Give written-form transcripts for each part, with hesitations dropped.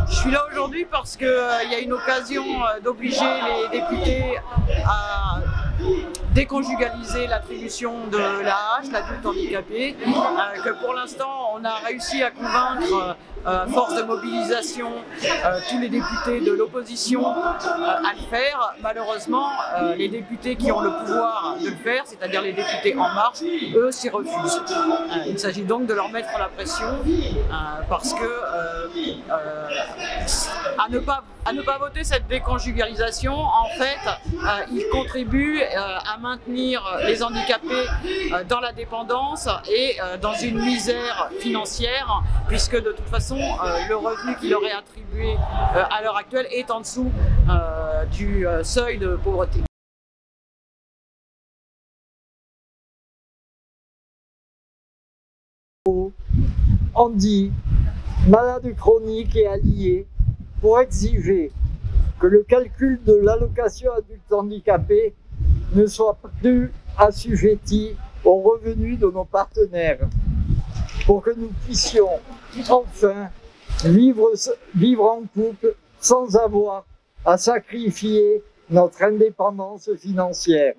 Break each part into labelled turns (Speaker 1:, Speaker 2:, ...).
Speaker 1: Je suis là aujourd'hui parce qu'il y a une occasion d'obliger les députés à déconjugaliser l'attribution de l'AAH, l'adulte handicapé, que pour l'instant on a réussi à convaincre à force de mobilisation tous les députés de l'opposition à le faire. Malheureusement, les députés qui ont le pouvoir de le faire, c'est-à-dire les députés En Marche, eux s'y refusent. Il s'agit donc de leur mettre la pression parce que à ne pas voter cette déconjugalisation, en fait, ils contribuent à maintenir les handicapés dans la dépendance et dans une misère financière, puisque de toute façon, le revenu qui leur est attribué à l'heure actuelle est en dessous du seuil de pauvreté.
Speaker 2: Handi, malade chronique et allié, pour exiger que le calcul de l'allocation adulte handicapé ne soit plus assujetti aux revenus de nos partenaires, pour que nous puissions enfin vivre en couple sans avoir à sacrifier notre indépendance financière,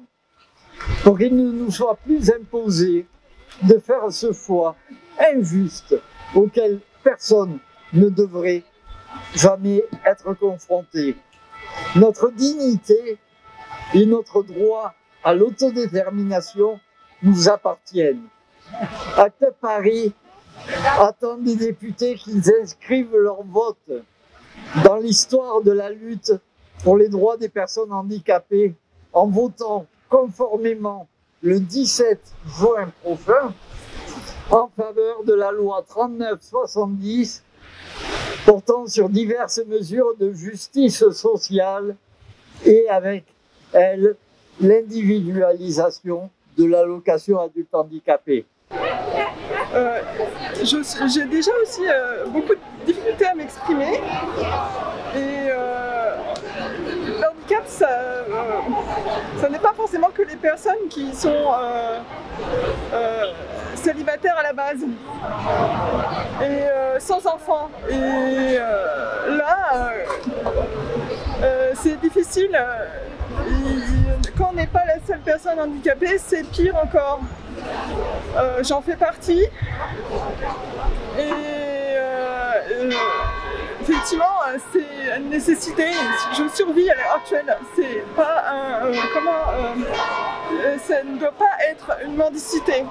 Speaker 2: pour qu'il ne nous soit plus imposé de faire ce choix injuste auquel personne ne devrait jamais être confronté. Notre dignité et notre droit à l'autodétermination nous appartiennent. Acte Paris attend des députés qu'ils inscrivent leur vote dans l'histoire de la lutte pour les droits des personnes handicapées en votant conformément le 17 juin prochain en faveur de la loi 3970 portant sur diverses mesures de justice sociale et avec elle l'individualisation de l'allocation adulte handicapé.
Speaker 3: J'ai déjà aussi beaucoup de difficultés à m'exprimer et le handicap, ça n'est pas forcément que les personnes qui sont célibataires à la base et sans enfants. Et là, c'est difficile. Quand on n'est pas la seule personne handicapée, c'est pire encore. J'en fais partie et effectivement c'est une nécessité. Je survis à l'heure actuelle. C'est pas ça ne doit pas être une mendicité.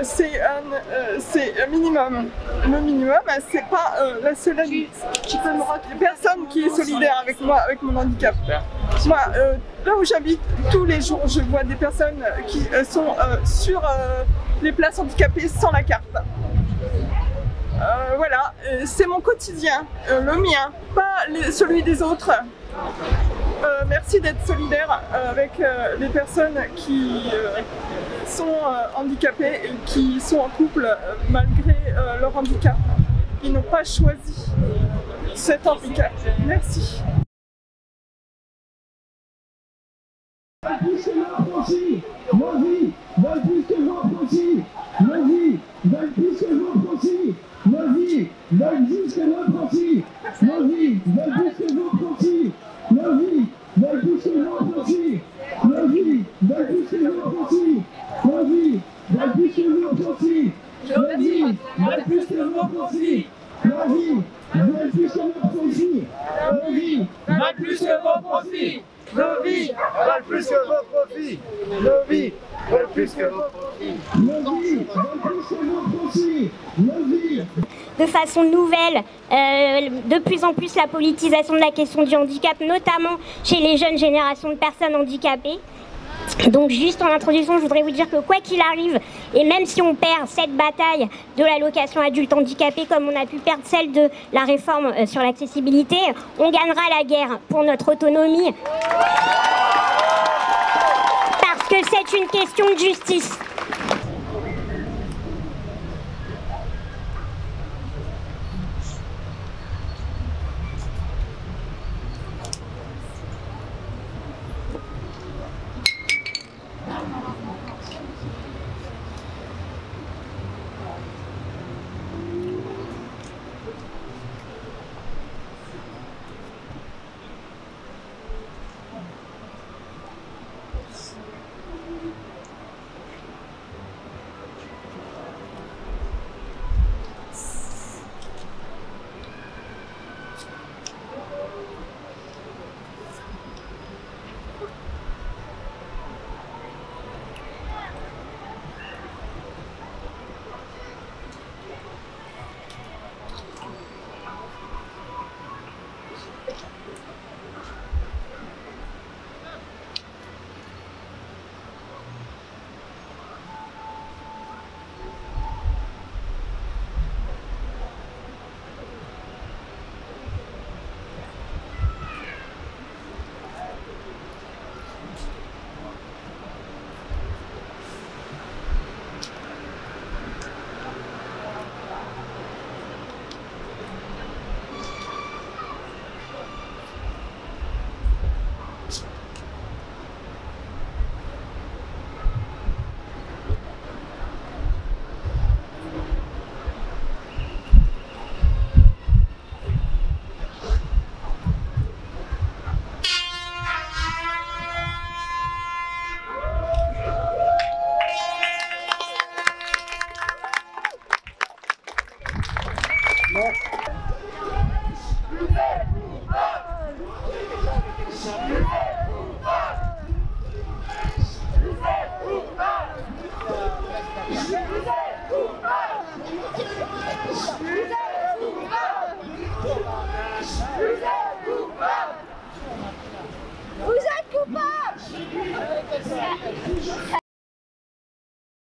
Speaker 3: C'est un minimum. Le minimum, c'est pas la seule personne qui est solidaire avec moi, avec mon handicap. Moi, là où j'habite, tous les jours, je vois des personnes qui sont sur les places handicapées sans la carte. Voilà, c'est mon quotidien, le mien, pas celui des autres. Merci d'être solidaire avec les personnes qui sont handicapées et qui sont en couple malgré leur handicap. Ils n'ont pas choisi cet handicap. Merci.
Speaker 4: De façon nouvelle, de plus en plus la politisation de la question du handicap, notamment chez les jeunes générations de personnes handicapées. Donc juste en introduction, je voudrais vous dire que quoi qu'il arrive, et même si on perd cette bataille de l'allocation adulte handicapé comme on a pu perdre celle de la réforme sur l'accessibilité, on gagnera la guerre pour notre autonomie. Parce que c'est une question de justice.
Speaker 5: Vous êtes coupable!